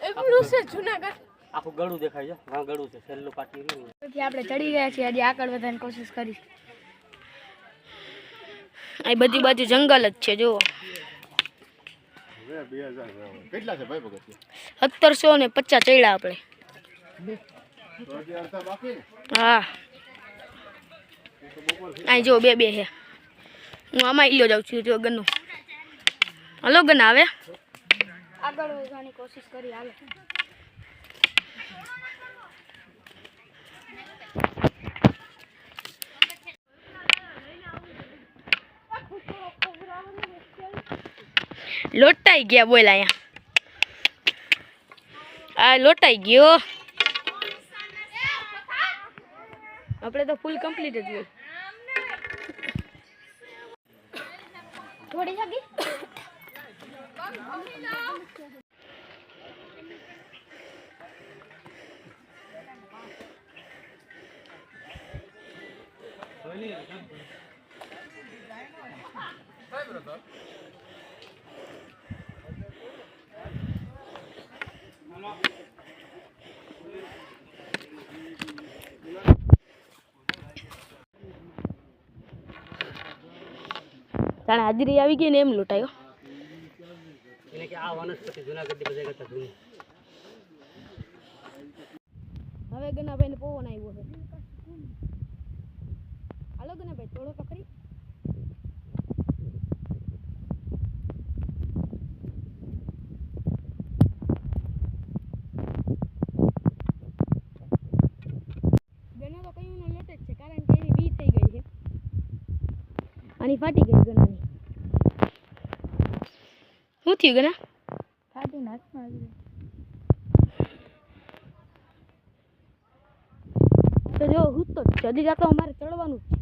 એમનું છે જુનાગઢ આખું ગળું દેખાય છે હા ગળું છે છેલ્લું પાટી રહ્યું પછી આપણે ચડી ગયા છીએ હજી આગળ વધવાની કોશિશ કરી આ બધી બાજુ જંગલ જ છે જો કેટલા છે ભાઈ પગથિયા 1750 ચડ્યા આપણે હા આ જો બે છે હું આમાં ઈલો જાઉં છું જો ગન્નો હલો ગન આવે આગળ વધવાની કોશિશ કરી હાલો લોટાઈ ગયા બોલ અહીંયા આ લોટાઈ ગયો આપણે તો ફૂલ કમ્પ્લીટ જ હોય થોડી જાગી તાણે હાજરી આવી ગઈ ને એમ લૂંટાયો એટલે કે આ વનસ્પતિ જુનાગઢની બજાર કરતા જૂની હવે ગનાભાઈ ને પવન આવ્યો છે હાલો ગનાભાઈ થોડો તો ખરી ગના તો કયું નો લોટ જ છે કારણ કે એની બી થઈ ગઈ છે આની ફાટી ગઈ ગનાની શું થયું ગના ફાટી નાખમાં આવી તો જો હું તો જલ્દી જાતો અમારે ચડવાનું જ છે